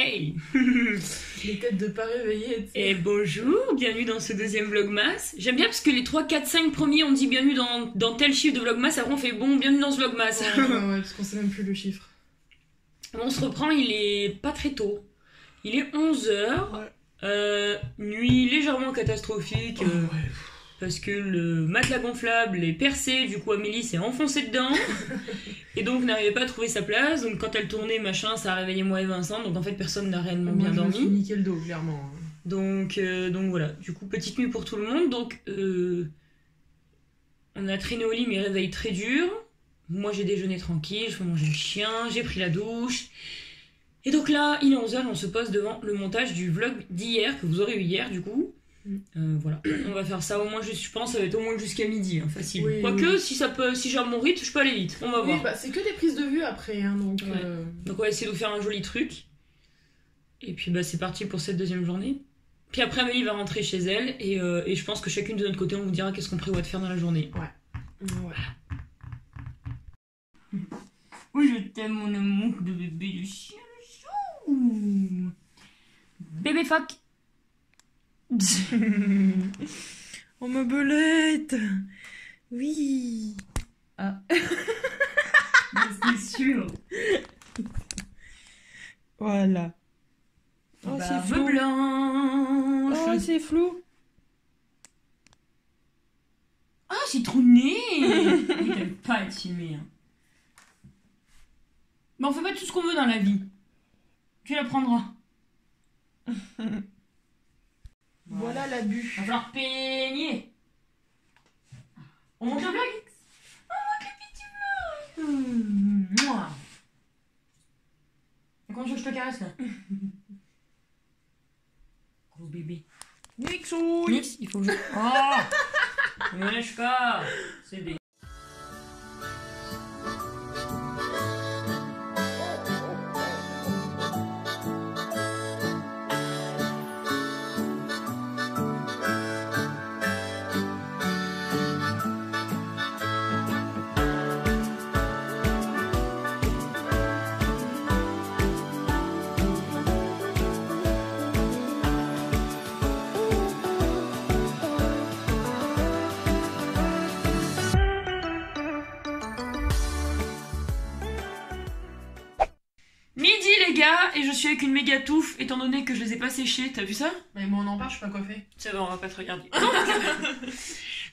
Hey. Les têtes de pas réveillées. Et bonjour, bienvenue dans ce deuxième Vlogmas. J'aime bien parce que les 3, 4, 5 premiers on dit bienvenue dans tel chiffre de Vlogmas, après on fait bon, bienvenue dans ce Vlogmas. Ouais, parce qu'on sait même plus le chiffre. On se reprend, il est pas très tôt. Il est 11h. Ouais. Nuit légèrement catastrophique. Ouais. Parce que le matelas gonflable est percé, du coup Amélie s'est enfoncée dedans. Et donc n'arrivait pas à trouver sa place. Donc quand elle tournait, machin, ça a réveillé moi et Vincent. Donc en fait personne n'a réellement bien Moi, je me suis dormi. niqué le dos, clairement. Donc voilà, du coup petite nuit pour tout le monde. Donc on a traîné au lit mais réveil très dur. Moi j'ai déjeuné tranquille, je vais manger le chien, j'ai pris la douche. Et donc là, il est 11h, on se pose devant le montage du vlog d'hier, que vous aurez eu hier du coup. Voilà, on va faire ça au moins, je pense, ça va être au moins jusqu'à midi, hein, facile. Oui, Quoique, oui. si j'ai mon rythme, je peux aller vite, on va voir. Oui, bah c'est que des prises de vue après, hein, donc... Ouais. Donc on va essayer de faire un joli truc. Et puis bah c'est parti pour cette deuxième journée. Puis après Amélie va rentrer chez elle, et je pense que chacune de notre côté, on vous dira qu'est-ce qu'on prévoit de faire dans la journée. Ouais. Oui, je t'aime mon amour de bébé de chien. Chou. Bébé phoque. Oh ma belette. Oui. Ah. C'est sûr. Voilà. Oh, c'est Barbe flou. blanche. Oh, c'est flou. Ah, j'ai trop de nez. Il t'aime pas être filmé. Hein. Mais on fait pas tout ce qu'on veut dans la vie. Tu la prendras. Voilà l'abus. Va falloir peigner. On monte le vlog. On monte le petit vlog. Mouah. Comment tu veux que je te caresse là? Gros bébé. Nixouille. Nix, il faut que je... Oh Moneshka. C'est des... Midi les gars, et je suis avec une méga touffe étant donné que je les ai pas séchés, t'as vu ça? Mais moi on en parle, je suis pas coiffée. C'est bon, on va pas te regarder.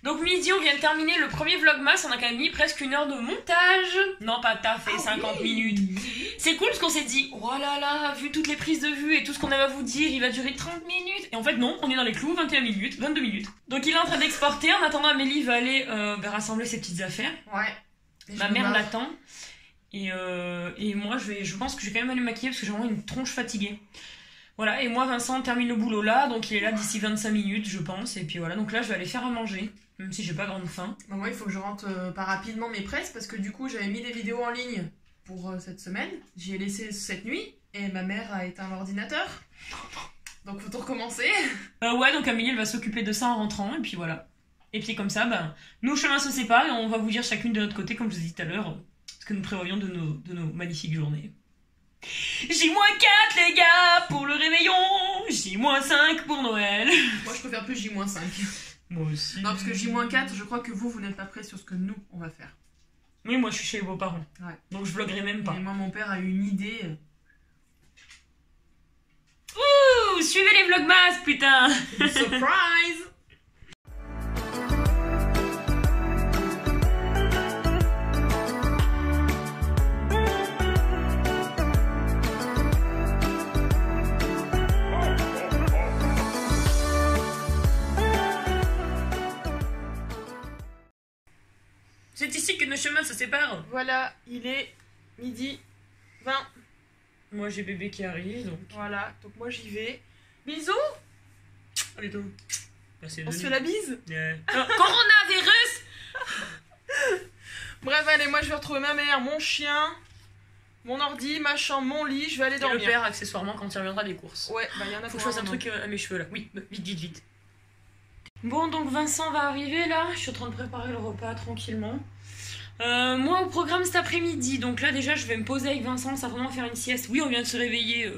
Donc midi, on vient de terminer le premier vlogmas, on a quand même mis presque 1 heure de montage. Non, pas t'as fait 50 minutes. C'est cool parce qu'on s'est dit, oh là là, vu toutes les prises de vue et tout ce qu'on avait à vous dire, il va durer 30 minutes. Et en fait non, on est dans les clous, 21 minutes, 22 minutes. Donc il est en train d'exporter, en attendant Amélie va aller rassembler ses petites affaires. Ouais. Et Ma je mère me barre. l'attend. Et moi, je pense que je vais quand même aller me maquiller parce que j'ai vraiment une tronche fatiguée. Voilà, et moi, Vincent termine le boulot là, donc il est là d'ici 25 minutes, je pense. Et puis voilà, donc là, je vais aller faire à manger, même si j'ai pas grande faim. Bah, moi il faut que je rentre pas rapidement mais presque parce que du coup j'avais mis des vidéos en ligne pour cette semaine. J'y ai laissé cette nuit et ma mère a éteint l'ordinateur. Donc faut tout recommencer. Ouais, donc Amélie, elle va s'occuper de ça en rentrant, et puis voilà. Et puis comme ça, ben, nos chemins se séparent et on va vous dire chacune de notre côté, comme je vous ai dit tout à l'heure, ce que nous prévoyons de nos magnifiques journées. J-4 les gars pour le réveillon, J-5 pour Noël. Moi je préfère plus J-5. Moi aussi. Non parce que J-4 je crois que vous n'êtes pas prêts sur ce que nous on va faire. Oui, moi je suis chez les beaux-parents. Ouais. Donc je vloguerai même pas. Et moi mon père a eu une idée. Ouh, suivez les vlogmas, putain. Surprise. C'est ici que nos chemins se séparent. Voilà, il est midi 20. Moi j'ai bébé qui arrive, donc... Voilà, donc moi j'y vais. Bisous. Allez, toi. Bah, On se fait la bise. Yeah. Coronavirus. Bref, allez, moi je vais retrouver ma mère, mon chien, mon ordi, ma chambre, mon lit, je vais aller Et le dormir. père accessoirement quand il reviendra des courses. Ouais, bah il y en a Faut que je pour fasse un moment. truc à mes cheveux là. Oui, vite, vite, vite. Bon, donc Vincent va arriver là. Je suis en train de préparer le repas tranquillement. Moi au programme cet après-midi, donc là déjà je vais me poser avec Vincent, certainement faire une sieste. Oui, on vient de se réveiller,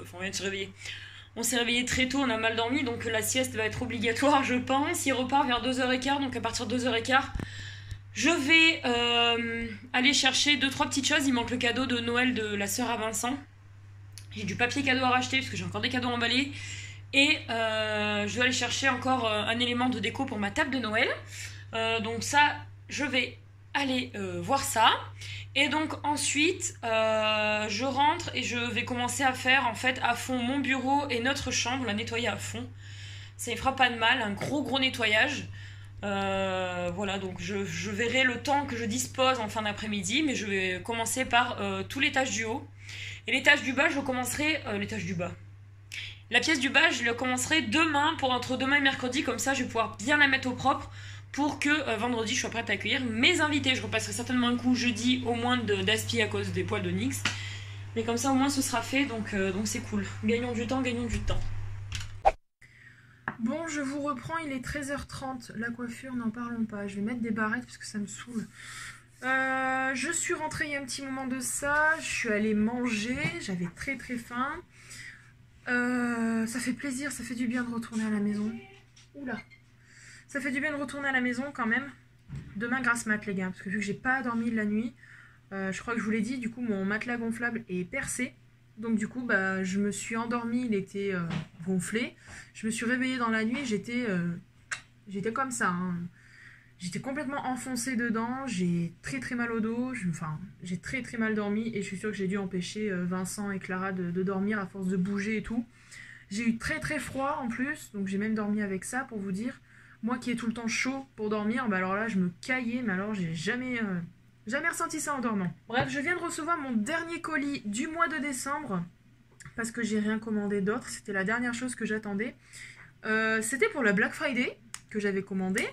on s'est réveillé très tôt, on a mal dormi, donc la sieste va être obligatoire je pense. Il repart vers 2h15, donc à partir de 2h15, je vais aller chercher 2-3 petites choses. Il manque le cadeau de Noël de la sœur à Vincent. J'ai du papier cadeau à racheter parce que j'ai encore des cadeaux emballés. Et je vais aller chercher encore un élément de déco pour ma table de Noël. Donc ça, je vais aller voir ça. Et donc ensuite, je rentre et je vais commencer à faire en fait à fond mon bureau et notre chambre, la nettoyer à fond. Ça ne fera pas de mal, un gros nettoyage. Voilà, donc je verrai le temps que je dispose en fin d'après-midi, mais je vais commencer par tout l'étage du haut. Et l'étage du bas, je commencerai... l'étage du bas. La pièce du bas, je le commencerai demain, pour entre demain et mercredi, comme ça je vais pouvoir bien la mettre au propre pour que vendredi je sois prête à accueillir mes invités. Je repasserai certainement un coup jeudi au moins d'aspi à cause des poils de Nyx. Mais comme ça au moins ce sera fait, donc c'est cool. Gagnons du temps, gagnons du temps. Bon, je vous reprends, il est 13h30. La coiffure, n'en parlons pas. Je vais mettre des barrettes parce que ça me saoule. Je suis rentrée il y a un petit moment de ça. Je suis allée manger. J'avais très faim. Ça fait plaisir, ça fait du bien de retourner à la maison. Oula. Ça fait du bien de retourner à la maison quand même. Demain, grasse mat, les gars. Parce que vu que j'ai pas dormi de la nuit, je crois que je vous l'ai dit, du coup, mon matelas gonflable est percé. Donc du coup, bah, je me suis endormie, il était gonflé. Je me suis réveillée dans la nuit, j'étais comme ça. Hein. J'étais complètement enfoncée dedans, j'ai très mal au dos, j'ai très mal dormi et je suis sûre que j'ai dû empêcher Vincent et Clara de dormir à force de bouger et tout. J'ai eu très froid en plus, donc j'ai même dormi avec ça pour vous dire. Moi qui ai tout le temps chaud pour dormir, bah alors là je me caillais, mais alors j'ai jamais ressenti ça en dormant. Bref, je viens de recevoir mon dernier colis du mois de décembre parce que j'ai rien commandé d'autre, c'était la dernière chose que j'attendais. C'était pour la Black Friday que j'avais commandé.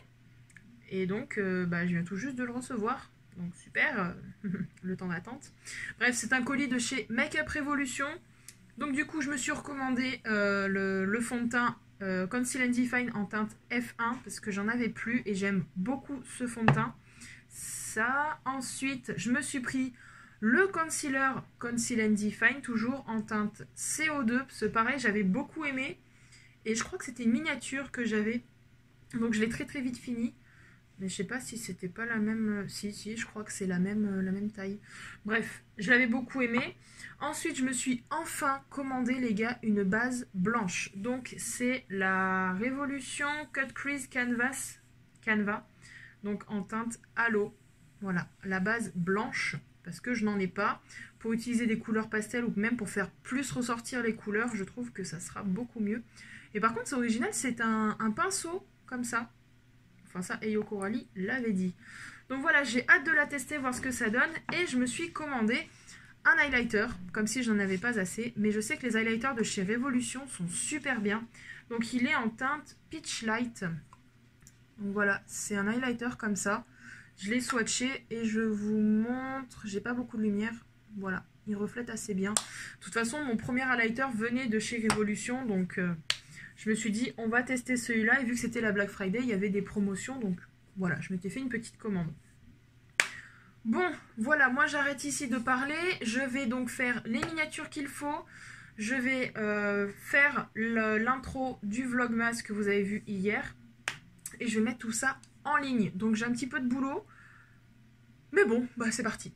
Et donc, bah, je viens tout juste de le recevoir. Donc super, le temps d'attente. Bref, c'est un colis de chez Make-up Revolution. Donc du coup, je me suis recommandé le fond de teint Conceal and Define en teinte F1 parce que j'en avais plus et j'aime beaucoup ce fond de teint. Ça, ensuite, je me suis pris le concealer Conceal and Define, toujours en teinte CO2. C'est pareil, j'avais beaucoup aimé. Et je crois que c'était une miniature que j'avais. Donc je l'ai très vite fini. Mais je sais pas si c'était pas la même... Si, je crois que c'est la même taille. Bref, je l'avais beaucoup aimé. Ensuite, je me suis enfin commandé, les gars, une base blanche. Donc, c'est la Revolution Cut Crease Canva. Donc, en teinte halo. Voilà, la base blanche. Parce que je n'en ai pas. Pour utiliser des couleurs pastel ou même pour faire plus ressortir les couleurs, je trouve que ça sera beaucoup mieux. Et par contre, c'est original, c'est un pinceau comme ça. Enfin ça, Eyo Coralie l'avait dit. Donc voilà, j'ai hâte de la tester, voir ce que ça donne. Et je me suis commandé un highlighter, comme si je n'en avais pas assez. Mais je sais que les highlighters de chez Revolution sont super bien. Donc il est en teinte Peach Light. Donc voilà, c'est un highlighter comme ça. Je l'ai swatché et je vous montre. J'ai pas beaucoup de lumière. Voilà, il reflète assez bien. De toute façon, mon premier highlighter venait de chez Revolution, donc... je me suis dit, on va tester celui-là. Et vu que c'était la Black Friday, il y avait des promotions. Donc voilà, je m'étais fait une petite commande. Bon, voilà, moi j'arrête ici de parler. Je vais donc faire les miniatures qu'il faut. Je vais faire l'intro du Vlogmas que vous avez vu hier. Et je vais mettre tout ça en ligne. Donc j'ai un petit peu de boulot. Mais bon, bah c'est parti.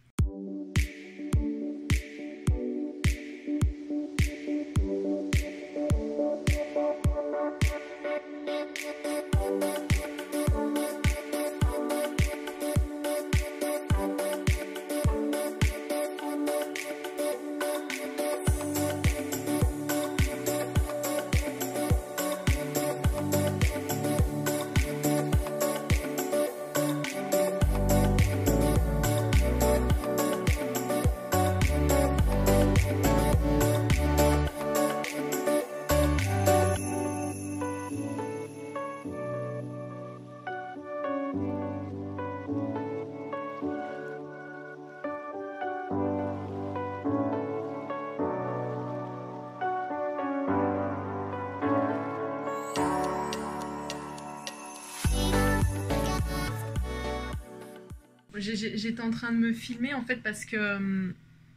j'étais en train de me filmer en fait parce que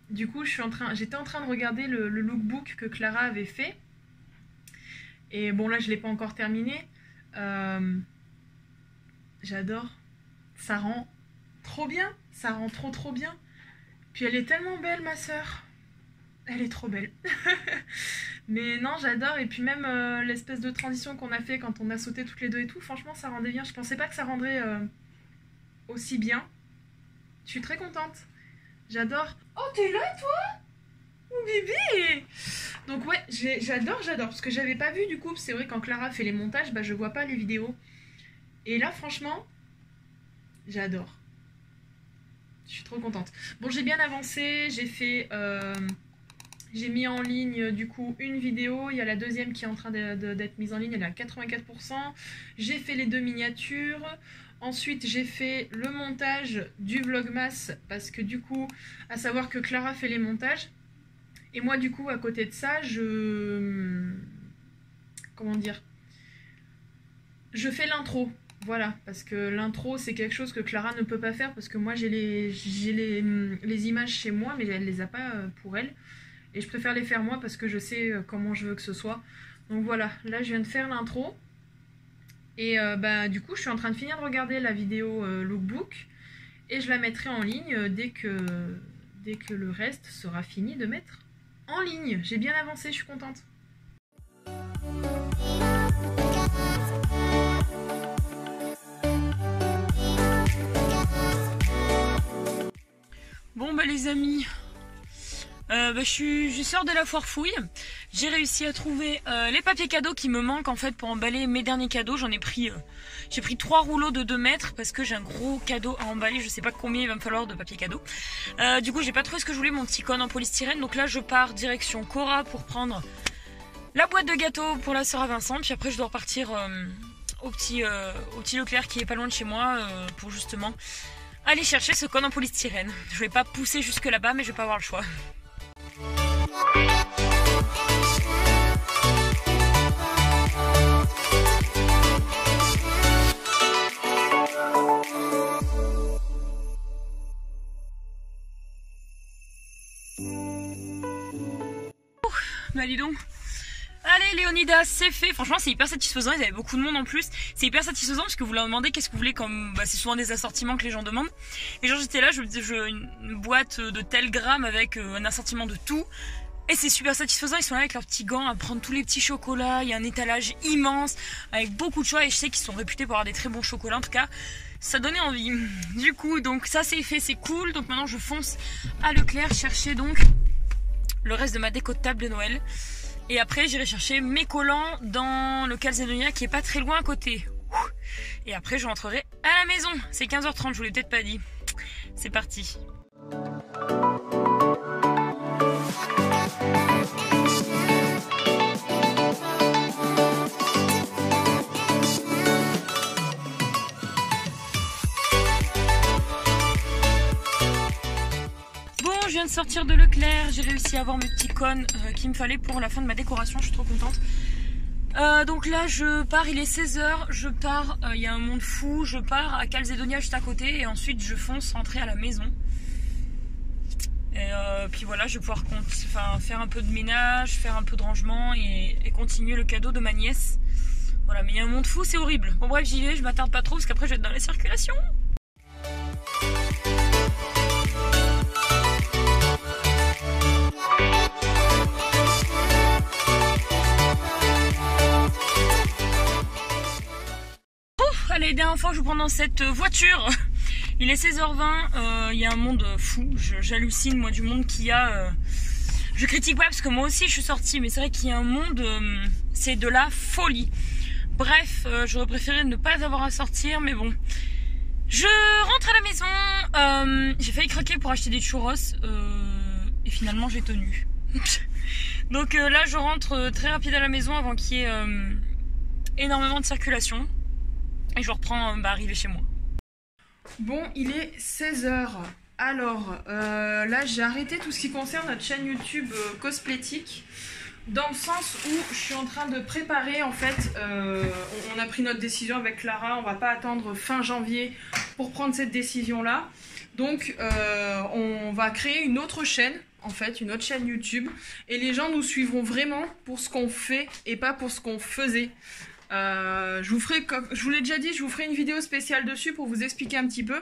du coup j'étais en train de regarder le lookbook que Clara avait fait. Et bon là je l'ai pas encore terminé. J'adore. Ça rend trop bien. Ça rend trop bien. Puis elle est tellement belle ma soeur. Elle est trop belle. Mais non, j'adore. Et puis même l'espèce de transition qu'on a fait quand on a sauté toutes les deux et tout, franchement, ça rendait bien. Je pensais pas que ça rendrait aussi bien. Je suis très contente. J'adore. Oh, t'es là, toi? Mon bébé! Donc ouais, j'adore. Parce que j'avais pas vu du coup. C'est vrai, quand Clara fait les montages, bah je vois pas les vidéos. Et là, franchement, j'adore. Je suis trop contente. Bon, j'ai bien avancé. J'ai fait... J'ai mis en ligne du coup une vidéo, il y a la deuxième qui est en train d'être mise en ligne, elle est à 84%. J'ai fait les 2 miniatures. Ensuite j'ai fait le montage du vlogmas parce que du coup, à savoir que Clara fait les montages. Et moi du coup à côté de ça, comment dire, je fais l'intro. Voilà, parce que l'intro c'est quelque chose que Clara ne peut pas faire parce que moi j'ai les images chez moi mais elle les a pas pour elle. Et je préfère les faire moi parce que je sais comment je veux que ce soit. Donc voilà, là je viens de faire l'intro. Et bah, du coup je suis en train de finir de regarder la vidéo lookbook. Et je la mettrai en ligne dès que le reste sera fini de mettre en ligne. J'ai bien avancé, je suis contente. Bon bah les amis, je sors de la foire fouille. J'ai réussi à trouver les papiers cadeaux qui me manquent en fait pour emballer mes derniers cadeaux. J'en ai pris, j'ai pris 3 rouleaux de 2 mètres parce que j'ai un gros cadeau à emballer. Je sais pas combien il va me falloir de papier cadeau. Du coup j'ai pas trouvé ce que je voulais, mon petit cône en polystyrène. Donc là je pars direction Cora pour prendre la boîte de gâteaux pour la sœur à Vincent. Puis après je dois repartir au petit Leclerc qui est pas loin de chez moi pour justement aller chercher ce cône en polystyrène. Je vais pas pousser jusque là-bas mais je vais pas avoir le choix. Bah dis donc. Allez Léonidas, c'est fait. Franchement c'est hyper satisfaisant, ils avaient beaucoup de monde en plus. C'est hyper satisfaisant parce que vous leur demandez qu'est-ce que vous voulez comme... Bah, c'est souvent des assortiments que les gens demandent. Et genre j'étais là, une boîte de tel gramme avec un assortiment de tout. Et c'est super satisfaisant, ils sont là avec leurs petits gants à prendre tous les petits chocolats. Il y a un étalage immense avec beaucoup de choix et je sais qu'ils sont réputés pour avoir des très bons chocolats. En tout cas, ça donnait envie. Du coup, donc ça c'est fait, c'est cool. Donc maintenant je fonce à Leclerc chercher donc le reste de ma déco de table de Noël. Et après j'irai chercher mes collants dans le Calzenonia qui est pas très loin à côté. Et après je rentrerai à la maison. C'est 15h30, je vous l'ai peut-être pas dit. C'est parti. Je viens de sortir de Leclerc, j'ai réussi à avoir mes petits cônes qu'il me fallait pour la fin de ma décoration, je suis trop contente. Donc là je pars, il est 16h, je pars, il y a un monde fou, je pars à Calzedonia juste à côté et ensuite je fonce rentrer à la maison. Et puis voilà, je vais pouvoir faire un peu de ménage, faire un peu de rangement et continuer le cadeau de ma nièce. Voilà, mais il y a un monde fou, c'est horrible. Bon bref, j'y vais, je m'attarde pas trop parce qu'après je vais être dans la circulation. Allez, dernière fois que je prends dans cette voiture. Il est 16h20, il y a un monde fou, j'hallucine moi du monde qu'il y a. Je critique pas parce que moi aussi je suis sortie, mais c'est vrai qu'il y a un monde, c'est de la folie. Bref, j'aurais préféré ne pas avoir à sortir, mais bon. Je rentre à la maison, j'ai failli craquer pour acheter des churros, et finalement j'ai tenu. Donc là je rentre très rapide à la maison avant qu'il y ait énormément de circulation. Et je reprends arriver chez moi. Bon, il est 16h. Alors, là j'ai arrêté tout ce qui concerne notre chaîne YouTube Cosplétique. Dans le sens où je suis en train de préparer, en fait, on a pris notre décision avec Clara. On va pas attendre fin janvier pour prendre cette décision-là. Donc on va créer une autre chaîne, en fait, une autre chaîne YouTube. Et les gens nous suivront vraiment pour ce qu'on fait et pas pour ce qu'on faisait. Je vous l'ai déjà dit, je vous ferai une vidéo spéciale dessus pour vous expliquer un petit peu.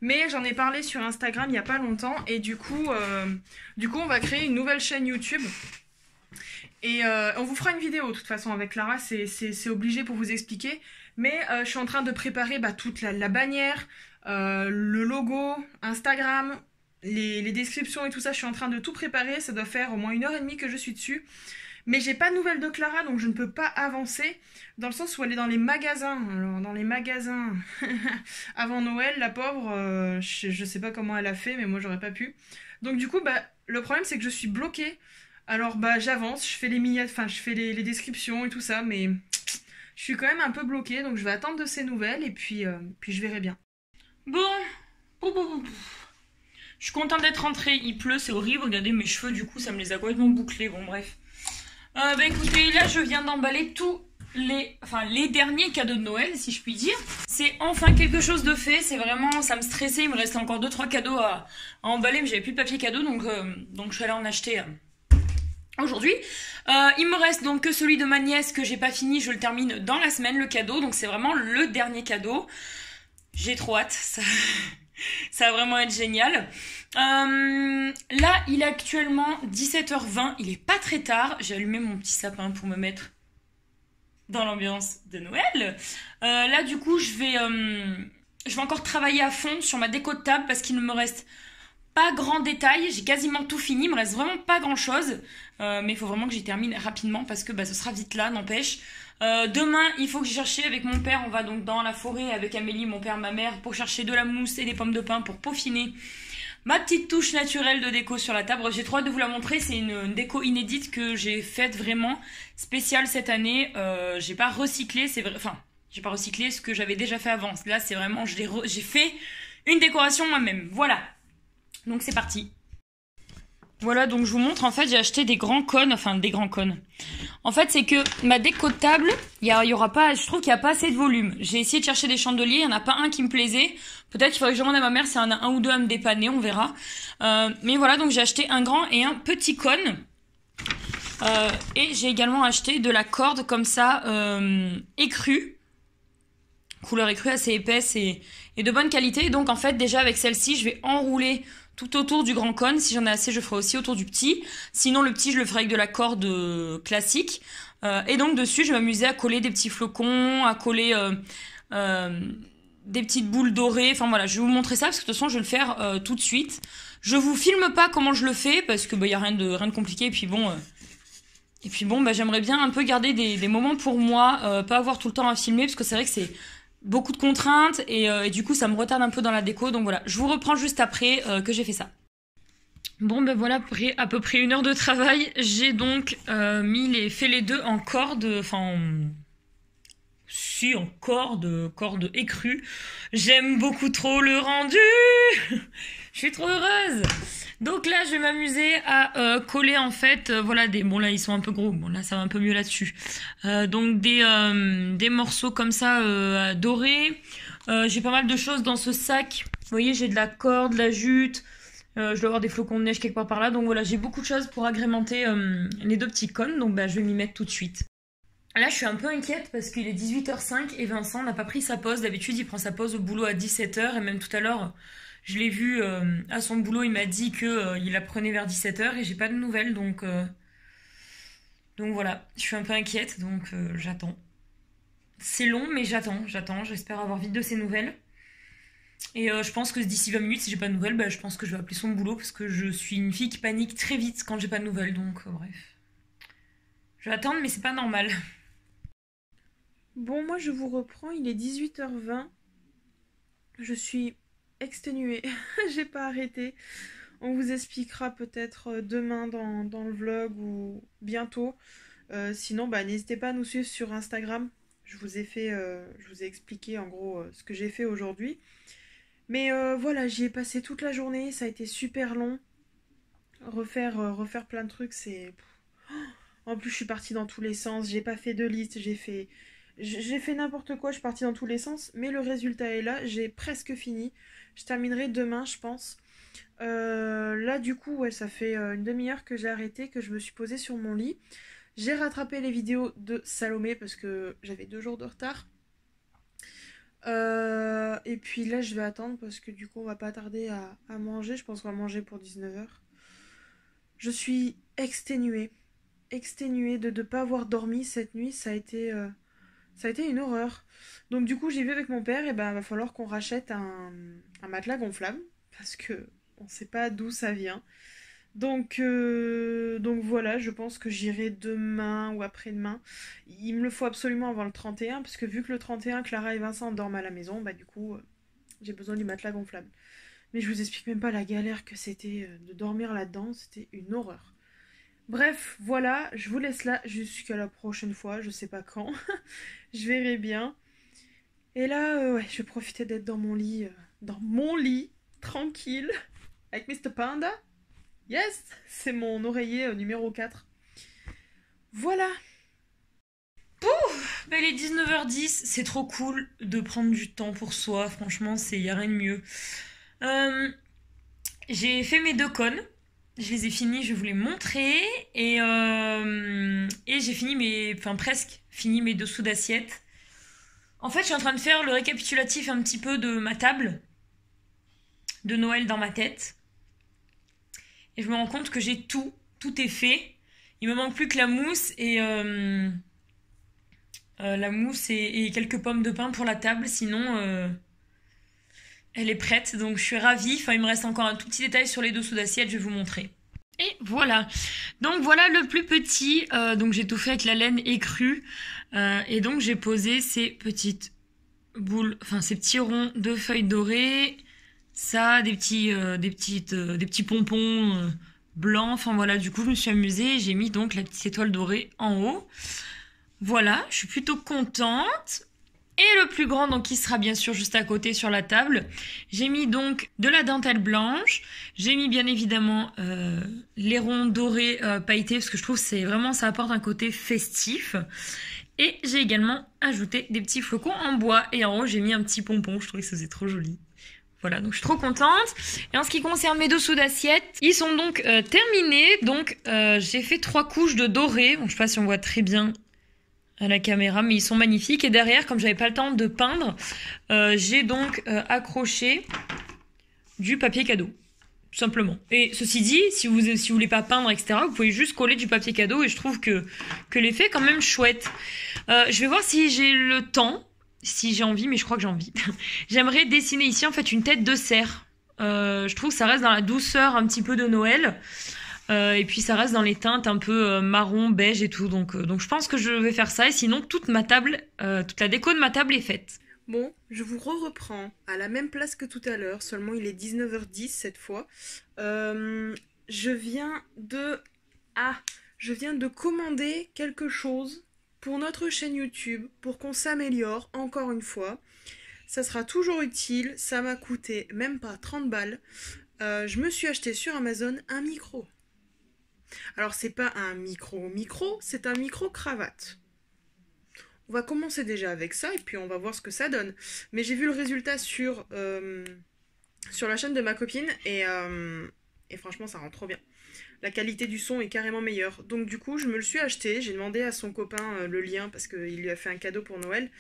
Mais j'en ai parlé sur Instagram il n'y a pas longtemps. Et du coup, on va créer une nouvelle chaîne YouTube. Et on vous fera une vidéo de toute façon avec Clara, c'est obligé pour vous expliquer. Mais je suis en train de préparer toute la bannière, le logo, Instagram, les descriptions et tout ça. Je suis en train de tout préparer, ça doit faire au moins 1h30 que je suis dessus. Mais j'ai pas de nouvelles de Clara, donc je ne peux pas avancer, dans le sens où elle est dans les magasins. Alors, dans les magasins, avant Noël, la pauvre, je sais pas comment elle a fait, mais moi j'aurais pas pu. Donc du coup, le problème c'est que je suis bloquée. Alors j'avance, je fais je fais les descriptions et tout ça, mais je suis quand même un peu bloquée, donc je vais attendre de ces nouvelles et puis je verrai bien. Bon, je suis contente d'être rentrée, il pleut, c'est horrible, regardez mes cheveux, du coup ça me les a complètement bouclés, bon bref. Écoutez, là je viens d'emballer tous les derniers cadeaux de Noël, si je puis dire. C'est enfin quelque chose de fait, c'est vraiment, ça me stressait, il me restait encore 2-3 cadeaux à emballer, mais j'avais plus de papier cadeau, donc je suis allée en acheter aujourd'hui. Il me reste donc que celui de ma nièce que j'ai pas fini, je le termine dans la semaine, le cadeau, donc c'est vraiment le dernier cadeau. J'ai trop hâte, ça va vraiment être génial. Là, il est actuellement 17h20, il est pas très tard. J'ai allumé mon petit sapin pour me mettre dans l'ambiance de Noël. Là, du coup, je vais encore travailler à fond sur ma déco de table parce qu'il ne me reste pas grand détail. J'ai quasiment tout fini, il me reste vraiment pas grand chose. Mais il faut vraiment que j'y termine rapidement parce que ce sera vite là, n'empêche. Demain, il faut que j'aille chercher avec mon père. On va donc dans la forêt avec Amélie, mon père, ma mère, pour chercher de la mousse et des pommes de pin pour peaufiner ma petite touche naturelle de déco sur la table. J'ai trop hâte de vous la montrer. C'est une déco inédite que j'ai faite vraiment spéciale cette année. J'ai pas recyclé, j'ai pas recyclé ce que j'avais déjà fait avant. Là, c'est vraiment, j'ai fait une décoration moi-même. Voilà. Donc c'est parti. Voilà, donc je vous montre, en fait, j'ai acheté des grands cônes, En fait, c'est que ma déco de table, il y aura pas, je trouve qu'il n'y a pas assez de volume. J'ai essayé de chercher des chandeliers, il n'y en a pas un qui me plaisait. Peut-être qu'il faudrait que je demande à ma mère s'il y en a un ou deux à me dépanner, on verra. Mais voilà, donc j'ai acheté un grand et un petit cône. Et j'ai également acheté de la corde comme ça, écrue. Couleur écrue assez épaisse et de bonne qualité. Donc en fait, déjà avec celle-ci, je vais enrouler tout autour du grand cône. Si j'en ai assez, je ferai aussi autour du petit. Sinon, le petit, je le ferai avec de la corde classique. Et donc, dessus, je vais m'amuser à coller des petits flocons, à coller des petites boules dorées. Enfin, voilà, je vais vous montrer ça parce que de toute façon, je vais le faire tout de suite. Je vous filme pas comment je le fais parce que y a rien de compliqué. Et puis bon, j'aimerais bien un peu garder des moments pour moi, pas avoir tout le temps à filmer parce que c'est vrai que c'est beaucoup de contraintes et du coup ça me retarde un peu dans la déco. Donc voilà, je vous reprends juste après que j'ai fait ça. Bon voilà, après à peu près 1 heure de travail, j'ai donc fait les deux en corde, en corde écrue. J'aime beaucoup trop le rendu. Je suis trop heureuse. Donc là, je vais m'amuser à coller en fait, bon là ils sont un peu gros, bon là ça va un peu mieux là-dessus. Donc des morceaux comme ça dorés. J'ai pas mal de choses dans ce sac. Vous voyez, j'ai de la corde, de la jute. Je dois avoir des flocons de neige quelque part par là. Donc voilà, j'ai beaucoup de choses pour agrémenter les deux petits cônes. Donc je vais m'y mettre tout de suite. Là, je suis un peu inquiète parce qu'il est 18h05 et Vincent n'a pas pris sa pause. D'habitude, il prend sa pause au boulot à 17h et même tout à l'heure, je l'ai vu à son boulot, il m'a dit qu'il la prenait vers 17h et j'ai pas de nouvelles. Donc voilà, je suis un peu inquiète, donc j'attends. C'est long, mais j'attends. J'espère avoir vite de ses nouvelles. Et je pense que d'ici 20 minutes, si j'ai pas de nouvelles, je pense que je vais appeler son boulot parce que je suis une fille qui panique très vite quand j'ai pas de nouvelles. Donc bref. Je vais attendre, mais c'est pas normal. Bon, moi je vous reprends, il est 18h20. Je suis exténuée, j'ai pas arrêté. On vous expliquera peut-être demain dans le vlog ou bientôt. Sinon, n'hésitez pas à nous suivre sur Instagram. Je vous ai expliqué en gros ce que j'ai fait aujourd'hui. Mais voilà, j'y ai passé toute la journée, ça a été super long. Refaire plein de trucs, c'est... En plus, je suis partie dans tous les sens, j'ai pas fait de liste, j'ai fait J'ai fait n'importe quoi, je suis partie dans tous les sens, mais le résultat est là, j'ai presque fini. Je terminerai demain, je pense. Là, du coup, ouais, ça fait une demi-heure que j'ai arrêté, que je me suis posée sur mon lit. J'ai rattrapé les vidéos de Salomé parce que j'avais 2 jours de retard. Et puis là, je vais attendre parce que du coup, on va pas tarder à manger. Je pense qu'on va manger pour 19h. Je suis exténuée. Exténuée de ne pas avoir dormi cette nuit. Ça a été une horreur. Donc du coup, j'ai vu avec mon père, et ben, va falloir qu'on rachète un matelas gonflable. Parce que on sait pas d'où ça vient. Donc voilà, je pense que j'irai demain ou après-demain. Il me le faut absolument avant le 31, parce que vu que le 31, Clara et Vincent dorment à la maison, bah du coup, j'ai besoin du matelas gonflable. Mais je vous explique même pas la galère que c'était de dormir là-dedans, c'était une horreur. Bref, voilà, je vous laisse là jusqu'à la prochaine fois, je sais pas quand. Je verrai bien. Et là, ouais, je vais profiter d'être dans mon lit, tranquille, avec Mr. Panda. Yes, c'est mon oreiller numéro 4. Voilà. Pouf, il est 19h10, c'est trop cool de prendre du temps pour soi, franchement, y a rien de mieux. J'ai fait mes 2 cônes, je les ai finis, je vais vous les montrer, et j'ai fini presque fini mes dessous d'assiette. En fait, je suis en train de faire le récapitulatif un petit peu de ma table de Noël dans ma tête. Et je me rends compte que j'ai tout est fait. Il me manque plus que la mousse et quelques pommes de pain pour la table. Sinon, elle est prête. Donc je suis ravie. Enfin, il me reste encore un tout petit détail sur les dessous d'assiette. Je vais vous montrer. Et voilà. Donc voilà le plus petit. Donc j'ai tout fait avec la laine écrue. Et donc j'ai posé ces petites boules, enfin ces petits ronds de feuilles dorées. Ça, des petits pompons blancs. Enfin voilà, du coup je me suis amusée. J'ai mis donc la petite étoile dorée en haut. Voilà, je suis plutôt contente. Et le plus grand, donc qui sera bien sûr juste à côté sur la table. J'ai mis donc de la dentelle blanche. J'ai mis bien évidemment les ronds dorés pailletés parce que je trouve que ça apporte un côté festif. Et j'ai également ajouté des petits flocons en bois. Et en haut, j'ai mis un petit pompon. Je trouvais que ça faisait trop joli. Voilà, donc je suis trop contente. Et en ce qui concerne mes dessous d'assiette, ils sont donc terminés. Donc j'ai fait 3 couches de doré. Bon, je sais pas si on voit très bien à la caméra, mais ils sont magnifiques. Et derrière, comme j'avais pas le temps de peindre, j'ai donc accroché du papier cadeau. Tout simplement. Et ceci dit, si vous voulez pas peindre, etc., vous pouvez juste coller du papier cadeau. Et je trouve que l'effet est quand même chouette. Je vais voir si j'ai le temps. Si j'ai envie, mais je crois que j'ai envie. J'aimerais dessiner ici en fait une tête de cerf. Je trouve que ça reste dans la douceur un petit peu de Noël. Et puis ça reste dans les teintes un peu marron, beige et tout. Donc je pense que je vais faire ça. Et sinon, toute la déco de ma table est faite. Bon, je vous reprends à la même place que tout à l'heure. Seulement il est 19h10 cette fois. Je viens de commander quelque chose pour notre chaîne YouTube, pour qu'on s'améliore encore une fois. Ça sera toujours utile, ça m'a coûté même pas 30 balles. Je me suis acheté sur Amazon un micro. Alors c'est pas un micro, c'est un micro-cravate. On va commencer déjà avec ça et puis on va voir ce que ça donne. Mais j'ai vu le résultat sur la chaîne de ma copine et franchement ça rend trop bien. La qualité du son est carrément meilleure. Donc du coup, je me le suis acheté. J'ai demandé à son copain le lien parce qu'il lui a fait un cadeau pour Noël.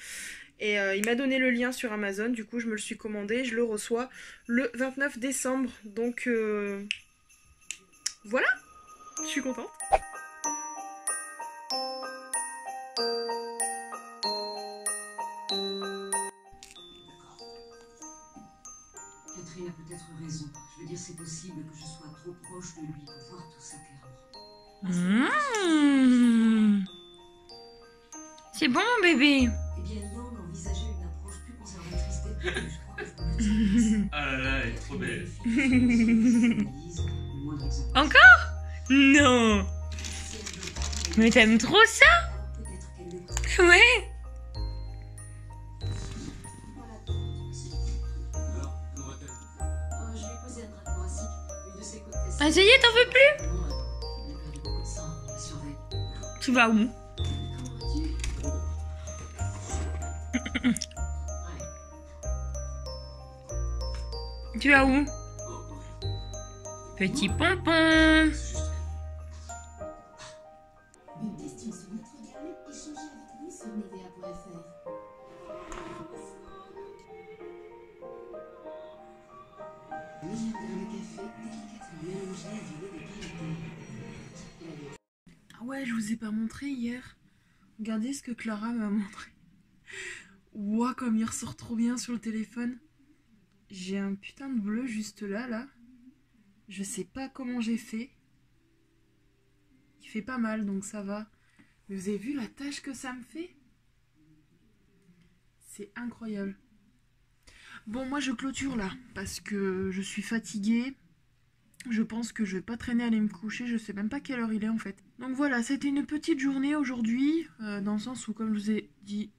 Et il m'a donné le lien sur Amazon. Du coup, je me le suis commandé. Je le reçois le 29 décembre. Donc voilà. Je suis contente. Catherine a peut-être raison. Je veux dire, c'est possible que je sois trop proche de lui pour voir tout ça clairement. C'est bon, bébé. Eh bien, Yang envisageait une approche plus conservatrice des produits. Je crois que je peux Ah là là, elle est trop belle. Encore? Non. Mais t'aimes trop ça? Ouais. Ah ça y est, t'en veux plus? Tu vas où? Tu vas où? Petit pompon. Une question sur notre gamme, échangez avec nous sur Nivea.fr. Meilleur grain de café, délicatement mélangé à du lait de qualité. Ah ouais, je vous ai pas montré hier. Regardez ce que Clara m'a montré. Ouah, comme il ressort trop bien sur le téléphone. J'ai un putain de bleu juste là. Je sais pas comment j'ai fait. Il fait pas mal, donc ça va. Mais vous avez vu la tache que ça me fait? C'est incroyable. Bon, moi je clôture là, parce que je suis fatiguée. Je pense que je vais pas traîner à aller me coucher, je sais même pas quelle heure il est en fait. Donc voilà, c'était une petite journée aujourd'hui, dans le sens où, comme je vous ai dit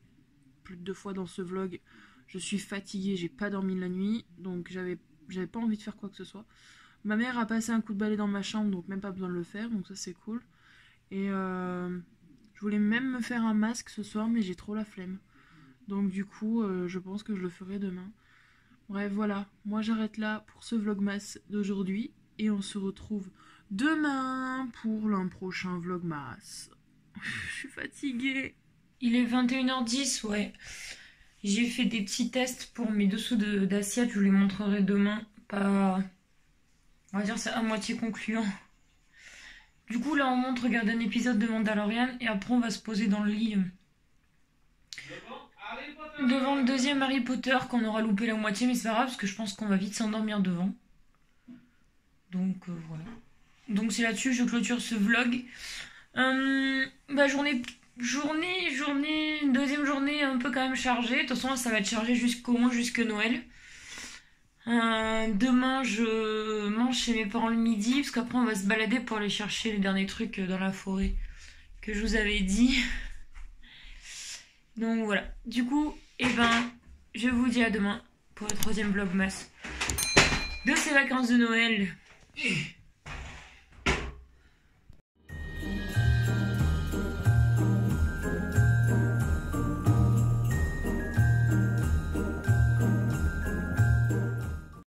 plus de 2 fois dans ce vlog, je suis fatiguée, j'ai pas dormi de la nuit, donc j'avais pas envie de faire quoi que ce soit. Ma mère a passé un coup de balai dans ma chambre, donc même pas besoin de le faire, donc ça c'est cool. Et je voulais même me faire un masque ce soir, mais j'ai trop la flemme. Donc du coup, je pense que je le ferai demain. Bref, voilà, moi j'arrête là pour ce vlogmas d'aujourd'hui. Et on se retrouve demain pour l'un prochain vlogmas. Je suis fatiguée. Il est 21h10, ouais. J'ai fait des petits tests pour mes dessous d'assiette, je vous les montrerai demain. Pas... On va dire c'est à moitié concluant. Du coup là on monte regarder un épisode de Mandalorian et après on va se poser dans le lit. Devant le deuxième Harry Potter qu'on aura loupé la moitié, mais c'est pas grave parce que je pense qu'on va vite s'endormir devant. Donc voilà. Donc c'est là-dessus que je clôture ce vlog. Deuxième journée un peu quand même chargée. De toute façon ça va être chargé jusqu'au moins jusque Noël. Demain je mange chez mes parents le midi parce qu'après on va se balader pour aller chercher les derniers trucs dans la forêt que je vous avais dit. Donc voilà. Du coup, je vous dis à demain pour le 3e vlogmas de ces vacances de Noël.